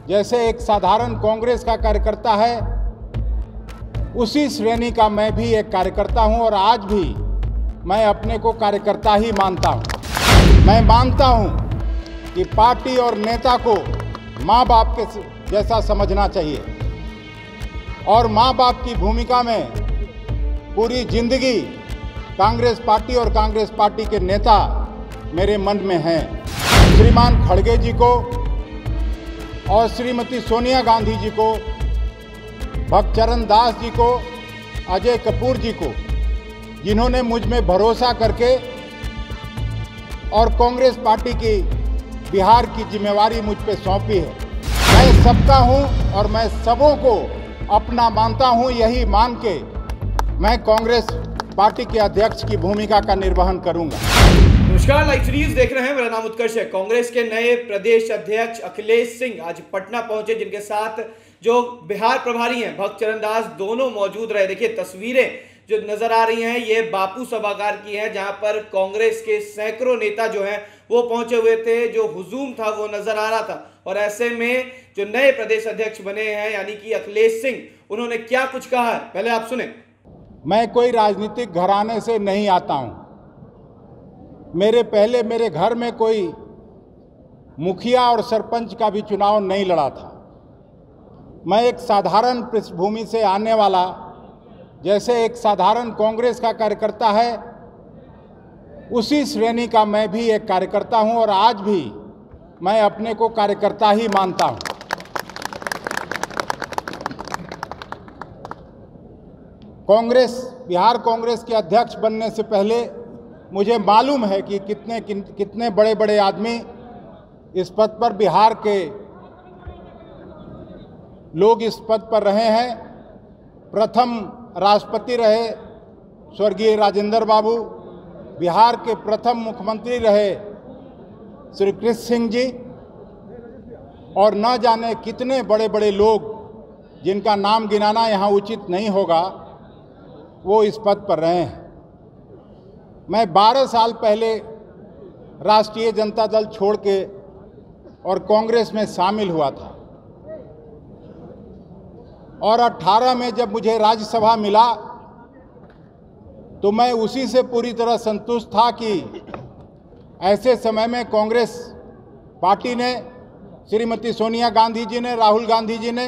जैसे एक साधारण कांग्रेस का कार्यकर्ता है, उसी श्रेणी का मैं भी एक कार्यकर्ता हूं और आज भी मैं अपने को कार्यकर्ता ही मानता हूं। मैं मानता हूं कि पार्टी और नेता को माँ बाप के जैसा समझना चाहिए और माँ बाप की भूमिका में पूरी जिंदगी कांग्रेस पार्टी और कांग्रेस पार्टी के नेता मेरे मन में हैं। श्रीमान खड़गे जी को और श्रीमती सोनिया गांधी जी को, भक्तचरण दास जी को, अजय कपूर जी को, जिन्होंने मुझ में भरोसा करके और कांग्रेस पार्टी की बिहार की जिम्मेवारी मुझ पे सौंपी है। मैं सबका हूं और मैं सबों को अपना मानता हूं। यही मान के मैं कांग्रेस पार्टी के अध्यक्ष की भूमिका का निर्वहन करूंगा। नमस्कार, लाइव सीरीज देख रहे हैं। मेरा नाम उत्कर्ष है। कांग्रेस के नए प्रदेश अध्यक्ष अखिलेश सिंह आज पटना पहुंचे, जिनके साथ जो बिहार प्रभारी हैं भक्तचरण दास, दोनों मौजूद रहे। देखिए तस्वीरें जो नजर आ रही हैं ये बापू सभागार की हैं, जहां पर कांग्रेस के सैकड़ों नेता जो हैं वो पहुंचे हुए थे। जो हुजूम था वो नजर आ रहा था और ऐसे में जो नए प्रदेश अध्यक्ष बने हैं यानी कि अखिलेश सिंह, उन्होंने क्या कुछ कहा है, पहले आप सुने। मैं कोई राजनीतिक घराने से नहीं आता हूं। मेरे घर में कोई मुखिया और सरपंच का भी चुनाव नहीं लड़ा था। मैं एक साधारण पृष्ठभूमि से आने वाला, जैसे एक साधारण कांग्रेस का कार्यकर्ता है, उसी श्रेणी का मैं भी एक कार्यकर्ता हूं और आज भी मैं अपने को कार्यकर्ता ही मानता हूं। बिहार कांग्रेस के अध्यक्ष बनने से पहले मुझे मालूम है कि कितने बड़े बड़े आदमी इस पद पर, बिहार के लोग इस पद पर रहे हैं। प्रथम राष्ट्रपति रहे स्वर्गीय राजेंद्र बाबू, बिहार के प्रथम मुख्यमंत्री रहे श्री कृष्ण सिंह जी, और न जाने कितने बड़े बड़े लोग जिनका नाम गिनाना यहाँ उचित नहीं होगा, वो इस पद पर रहे हैं। मैं 12 साल पहले राष्ट्रीय जनता दल छोड़ के और कांग्रेस में शामिल हुआ था और 18 में जब मुझे राज्यसभा मिला तो मैं उसी से पूरी तरह संतुष्ट था कि ऐसे समय में कांग्रेस पार्टी ने, श्रीमती सोनिया गांधी जी ने, राहुल गांधी जी ने,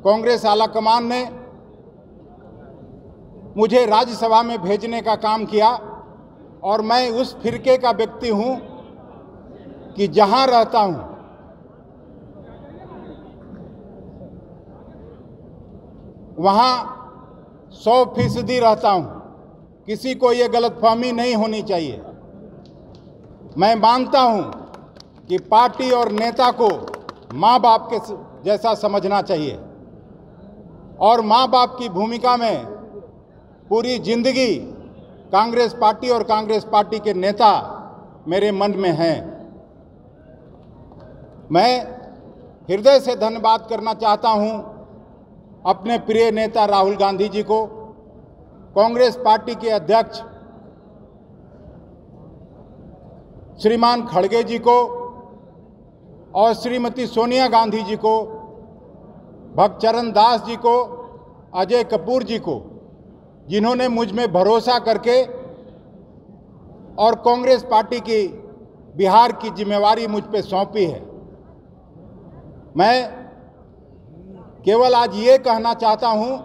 कांग्रेस आलाकमान ने मुझे राज्यसभा में भेजने का काम किया और मैं उस फिरके का व्यक्ति हूं कि जहां रहता हूं वहां 100% रहता हूं। किसी को ये गलतफहमी नहीं होनी चाहिए। मैं मानता हूं कि पार्टी और नेता को माँ बाप के जैसा समझना चाहिए और माँ बाप की भूमिका में पूरी जिंदगी कांग्रेस पार्टी और कांग्रेस पार्टी के नेता मेरे मन में हैं। मैं हृदय से धन्यवाद करना चाहता हूं अपने प्रिय नेता राहुल गांधी जी को, कांग्रेस पार्टी के अध्यक्ष श्रीमान खड़गे जी को और श्रीमती सोनिया गांधी जी को, भक्तचरण दास जी को, अजय कपूर जी को, जिन्होंने मुझ में भरोसा करके और कांग्रेस पार्टी की बिहार की जिम्मेवारी मुझ पे सौंपी है। मैं केवल आज ये कहना चाहता हूं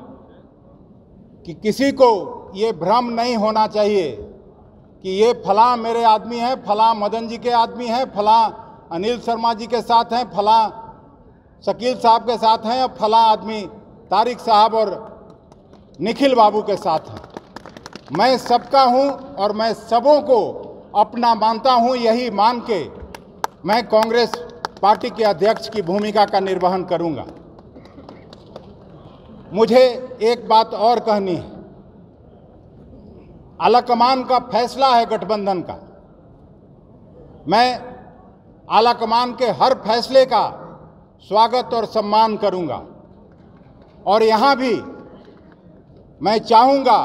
कि किसी को ये भ्रम नहीं होना चाहिए कि ये फलां मेरे आदमी हैं, फलां मदन जी के आदमी हैं, फलां अनिल शर्मा जी के साथ हैं, फलां शकील साहब के साथ हैं और फलां आदमी तारिक साहब और निखिल बाबू के साथ हैं। मैं सबका हूं और मैं सबों को अपना मानता हूं। यही मान के मैं कांग्रेस पार्टी के अध्यक्ष की भूमिका का निर्वहन करूंगा। मुझे एक बात और कहनी है। आलाकमान का फैसला है गठबंधन का। मैं आलाकमान के हर फैसले का स्वागत और सम्मान करूंगा और यहां भी मैं चाहूंगा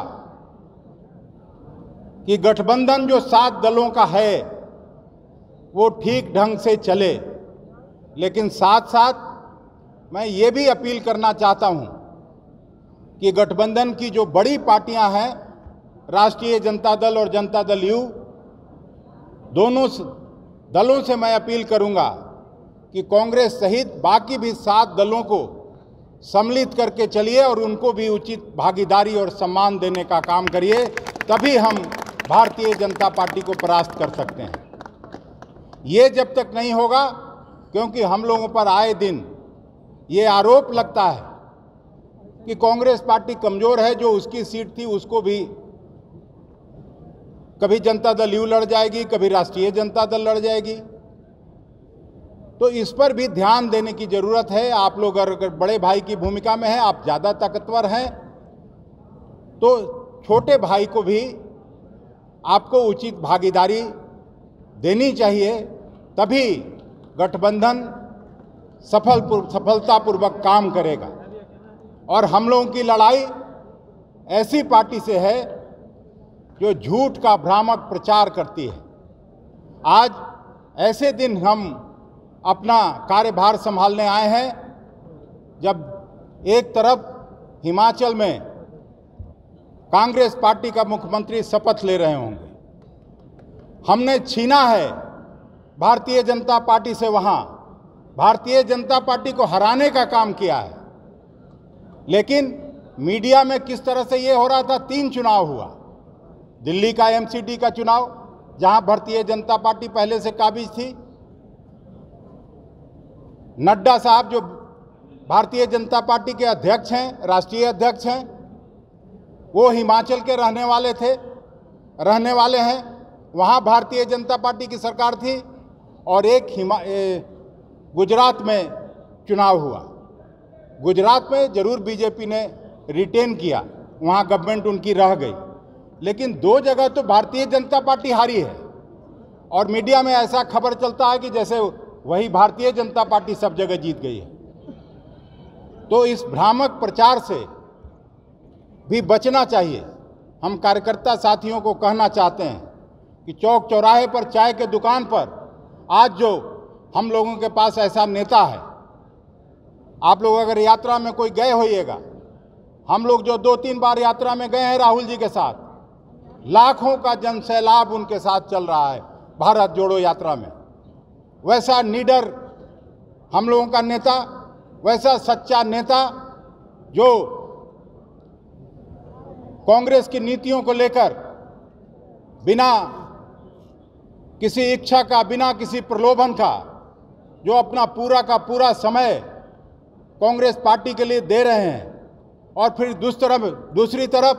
कि गठबंधन जो 7 दलों का है वो ठीक ढंग से चले, लेकिन साथ साथ मैं ये भी अपील करना चाहता हूं कि गठबंधन की जो बड़ी पार्टियां हैं, राष्ट्रीय जनता दल और जनता दल यू, दोनों दलों से मैं अपील करूंगा कि कांग्रेस सहित बाकी भी 7 दलों को सम्मिलित करके चलिए और उनको भी उचित भागीदारी और सम्मान देने का काम करिए, तभी हम भारतीय जनता पार्टी को परास्त कर सकते हैं। ये जब तक नहीं होगा, क्योंकि हम लोगों पर आए दिन ये आरोप लगता है कि कांग्रेस पार्टी कमजोर है, जो उसकी सीट थी उसको भी कभी जनता दल यू लड़ जाएगी, कभी राष्ट्रीय जनता दल लड़ जाएगी। तो इस पर भी ध्यान देने की जरूरत है। आप लोग अगर बड़े भाई की भूमिका में हैं, आप ज़्यादा ताकतवर हैं, तो छोटे भाई को भी आपको उचित भागीदारी देनी चाहिए, तभी गठबंधन सफलतापूर्वक काम करेगा। और हम लोगों की लड़ाई ऐसी पार्टी से है जो झूठ का भ्रामक प्रचार करती है। आज ऐसे दिन हम अपना कार्यभार संभालने आए हैं जब एक तरफ हिमाचल में कांग्रेस पार्टी का मुख्यमंत्री शपथ ले रहे होंगे। हमने छीना है भारतीय जनता पार्टी से, वहां भारतीय जनता पार्टी को हराने का काम किया है। लेकिन मीडिया में किस तरह से ये हो रहा था, 3 चुनाव हुआ। दिल्ली का एमसीडी का चुनाव, जहां भारतीय जनता पार्टी पहले से काबिज थी। नड्डा साहब जो भारतीय जनता पार्टी के अध्यक्ष हैं, राष्ट्रीय अध्यक्ष हैं, वो हिमाचल के रहने वाले हैं। वहां भारतीय जनता पार्टी की सरकार थी। और एक गुजरात में चुनाव हुआ। गुजरात में जरूर बीजेपी ने रिटेन किया, वहां गवर्नमेंट उनकी रह गई, लेकिन 2 जगह तो भारतीय जनता पार्टी हारी है। और मीडिया में ऐसा खबर चलता है कि जैसे वही भारतीय जनता पार्टी सब जगह जीत गई है। तो इस भ्रामक प्रचार से भी बचना चाहिए। हम कार्यकर्ता साथियों को कहना चाहते हैं कि चौक चौराहे पर चाय के दुकान पर आज जो हम लोगों के पास ऐसा नेता है, आप लोग अगर यात्रा में कोई गए होइएगा, हम लोग जो 2-3 बार यात्रा में गए हैं राहुल जी के साथ, लाखों का जनसैलाब उनके साथ चल रहा है भारत जोड़ो यात्रा में। वैसा निडर हम लोगों का नेता, वैसा सच्चा नेता जो कांग्रेस की नीतियों को लेकर बिना किसी इच्छा का, बिना किसी प्रलोभन का, जो अपना पूरा का पूरा समय कांग्रेस पार्टी के लिए दे रहे हैं। और फिर दूसरी तरफ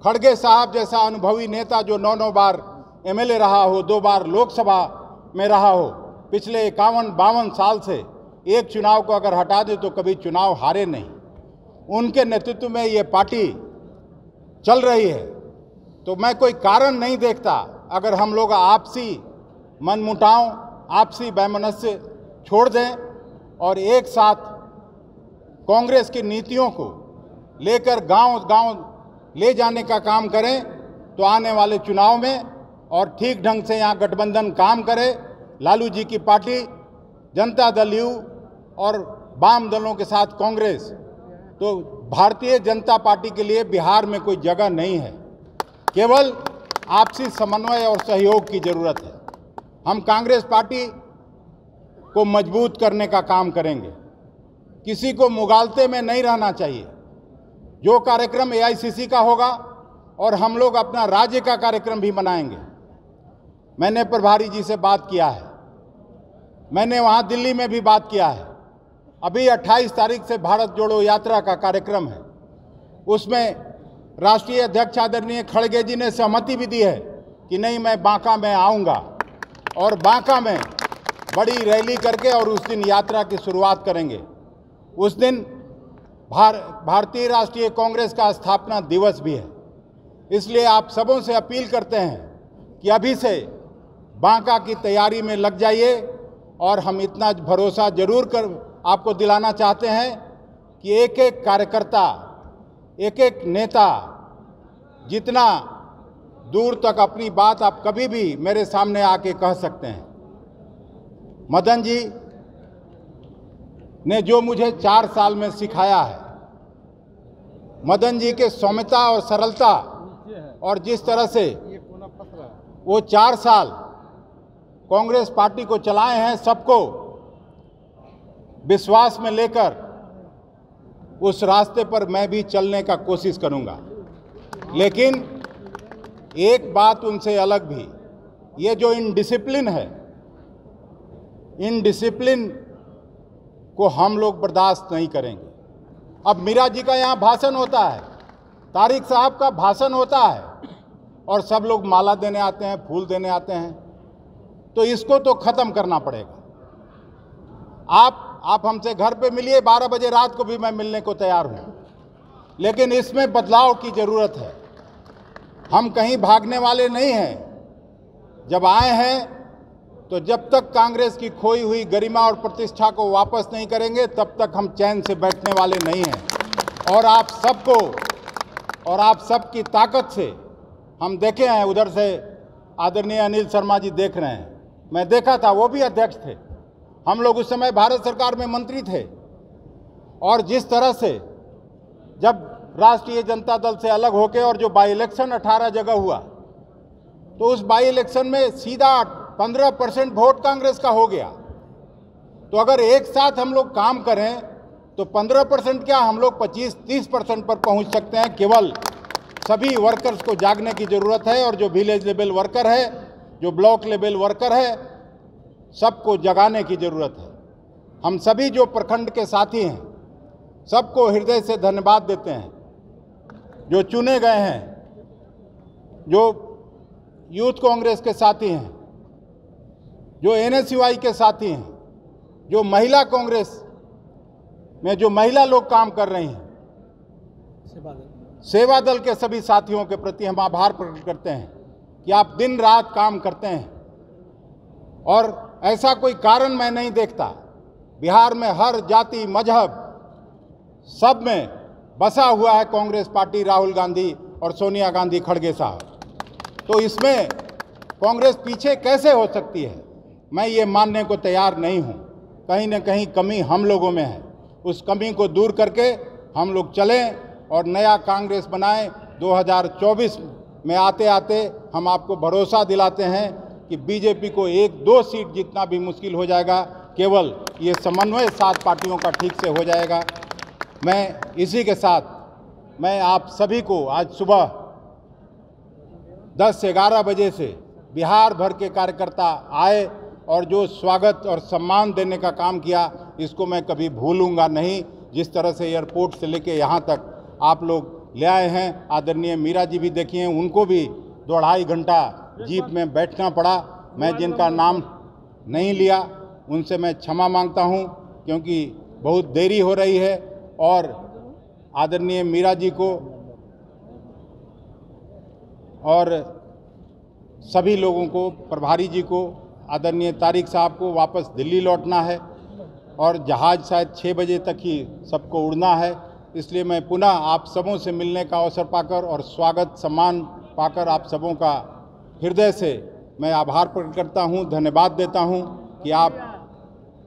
खड़गे साहब जैसा अनुभवी नेता जो 9 बार एमएलए रहा हो, 2 बार लोकसभा में रहा हो, पिछले 51-52 साल से एक चुनाव को अगर हटा दे तो कभी चुनाव हारे नहीं, उनके नेतृत्व में ये पार्टी चल रही है। तो मैं कोई कारण नहीं देखता, अगर हम लोग आपसी मनमुटाव, आपसी वैमनस्य छोड़ दें और एक साथ कांग्रेस की नीतियों को लेकर गांव-गांव ले जाने का काम करें, तो आने वाले चुनाव में और ठीक ढंग से यहाँ गठबंधन काम करे। लालू जी की पार्टी, जनता दल यू और वाम दलों के साथ कांग्रेस, तो भारतीय जनता पार्टी के लिए बिहार में कोई जगह नहीं है। केवल आपसी समन्वय और सहयोग की जरूरत है। हम कांग्रेस पार्टी को मजबूत करने का काम करेंगे। किसी को मुगालते में नहीं रहना चाहिए। जो कार्यक्रम एआईसीसी का होगा और हम लोग अपना राज्य का कार्यक्रम भी बनाएंगे। मैंने प्रभारी जी से बात किया है, मैंने वहाँ दिल्ली में भी बात किया है। अभी 28 तारीख से भारत जोड़ो यात्रा का कार्यक्रम है, उसमें राष्ट्रीय अध्यक्ष आदरणीय खड़गे जी ने सहमति भी दी है कि नहीं, मैं बांका में आऊँगा और बांका में बड़ी रैली करके और उस दिन यात्रा की शुरुआत करेंगे। उस दिन भारतीय राष्ट्रीय कांग्रेस का स्थापना दिवस भी है। इसलिए आप सबों से अपील करते हैं कि अभी से बांका की तैयारी में लग जाइए। और हम इतना भरोसा जरूर कर आपको दिलाना चाहते हैं कि एक एक कार्यकर्ता, एक एक नेता जितना दूर तक अपनी बात आप कभी भी मेरे सामने आके कह सकते हैं। मदन जी, ने जो मुझे 4 साल में सिखाया है, मदन जी के सौम्यता और सरलता, और जिस तरह से वो 4 साल कांग्रेस पार्टी को चलाए हैं, सबको विश्वास में लेकर उस रास्ते पर मैं भी चलने का कोशिश करूंगा। लेकिन एक बात उनसे अलग भी, ये जो इनडिसिप्लिन है, इनडिसिप्लिन को हम लोग बर्दाश्त नहीं करेंगे। अब मीरा जी का यहाँ भाषण होता है, तारिक साहब का भाषण होता है, और सब लोग माला देने आते हैं, फूल देने आते हैं, तो इसको तो ख़त्म करना पड़ेगा। आप हमसे घर पे मिलिए, 12 बजे रात को भी मैं मिलने को तैयार हूँ, लेकिन इसमें बदलाव की ज़रूरत है। हम कहीं भागने वाले नहीं हैं। जब आए हैं तो जब तक कांग्रेस की खोई हुई गरिमा और प्रतिष्ठा को वापस नहीं करेंगे, तब तक हम चैन से बैठने वाले नहीं हैं। और आप सबको और आप सबकी ताकत से हम देखे हैं, उधर से आदरणीय अनिल शर्मा जी देख रहे हैं, मैं देखा था, वो भी अध्यक्ष थे, हम लोग उस समय भारत सरकार में मंत्री थे। और जिस तरह से जब राष्ट्रीय जनता दल से अलग होकर और जो बाई इलेक्शन 18 जगह हुआ, तो उस बाई इलेक्शन में सीधा 15% वोट कांग्रेस का हो गया। तो अगर एक साथ हम लोग काम करें तो 15% क्या, हम लोग 25-30% पर पहुंच सकते हैं। केवल सभी वर्कर्स को जागने की ज़रूरत है, और जो विलेज लेवल वर्कर है, जो ब्लॉक लेवल वर्कर है, सबको जगाने की ज़रूरत है। हम सभी जो प्रखंड के साथी हैं, सबको हृदय से धन्यवाद देते हैं। जो चुने गए हैं, जो यूथ कांग्रेस के साथी हैं, जो NSUI के साथी हैं, जो महिला कांग्रेस में जो महिला लोग काम कर रही हैं, सेवा दल के सभी साथियों के प्रति हम आभार प्रकट करते हैं कि आप दिन रात काम करते हैं। और ऐसा कोई कारण मैं नहीं देखता, बिहार में हर जाति मजहब सब में बसा हुआ है कांग्रेस पार्टी, राहुल गांधी और सोनिया गांधी खड़गे साहब। तो इसमें कांग्रेस पीछे कैसे हो सकती है, मैं ये मानने को तैयार नहीं हूँ। कहीं ना कहीं कमी हम लोगों में है, उस कमी को दूर करके हम लोग चलें और नया कांग्रेस बनाएं। 2024 में आते आते हम आपको भरोसा दिलाते हैं कि बीजेपी को 1-2 सीट जितना भी मुश्किल हो जाएगा, केवल ये समन्वय 7 पार्टियों का ठीक से हो जाएगा। मैं इसी के साथ मैं आप सभी को आज सुबह 10 से 11 बजे से बिहार भर के कार्यकर्ता आए और जो स्वागत और सम्मान देने का काम किया, इसको मैं कभी भूलूंगा नहीं। जिस तरह से एयरपोर्ट से लेके यहाँ तक आप लोग ले आए हैं, आदरणीय मीरा जी भी देखिए, उनको भी 2-2.5 घंटा जीप में बैठना पड़ा। मैं जिनका नाम नहीं लिया उनसे मैं क्षमा मांगता हूं, क्योंकि बहुत देरी हो रही है। और आदरणीय मीरा जी को और सभी लोगों को, प्रभारी जी को, आदरणीय तारिक साहब को वापस दिल्ली लौटना है और जहाज़ शायद 6 बजे तक ही सबको उड़ना है। इसलिए मैं पुनः आप सबों से मिलने का अवसर पाकर और स्वागत सम्मान पाकर आप सबों का हृदय से मैं आभार प्रकट करता हूं, धन्यवाद देता हूं कि आप,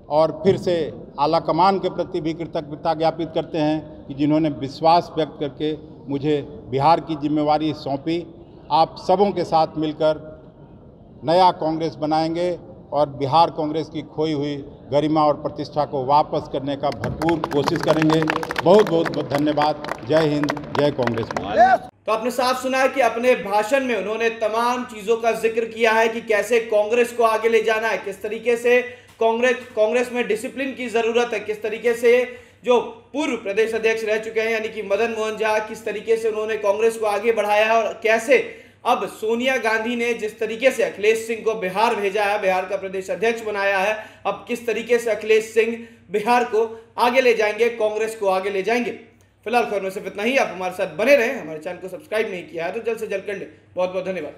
और फिर से आला कमान के प्रति भी कृतज्ञता ज्ञापित करते हैं कि जिन्होंने विश्वास व्यक्त करके मुझे बिहार की जिम्मेवारी सौंपी। आप सबों के साथ मिलकर नया कांग्रेस बनाएंगे और बिहार कांग्रेस की खोई हुई गरिमा और प्रतिष्ठा को वापस करने का भरपूर कोशिश करेंगे। बहुत बहुत धन्यवाद। जय हिंद, जय कांग्रेस। तो आपने साफ सुना है कि अपने भाषण में उन्होंने तमाम चीजों का जिक्र किया है कि कैसे कांग्रेस को आगे ले जाना है, किस तरीके से कांग्रेस में डिसिप्लिन की जरूरत है, किस तरीके से जो पूर्व प्रदेश अध्यक्ष रह चुके हैं यानी कि मदन मोहन झा, किस तरीके से उन्होंने कांग्रेस को आगे बढ़ाया है, और कैसे अब सोनिया गांधी ने जिस तरीके से अखिलेश सिंह को बिहार भेजा है, बिहार का प्रदेश अध्यक्ष बनाया है, अब किस तरीके से अखिलेश सिंह बिहार को आगे ले जाएंगे, कांग्रेस को आगे ले जाएंगे। फिलहाल खबर में सिर्फ इतना ही। आप हमारे साथ बने रहें, हमारे चैनल को सब्सक्राइब नहीं किया है तो जल्द से जल्द कर लें। बहुत बहुत धन्यवाद।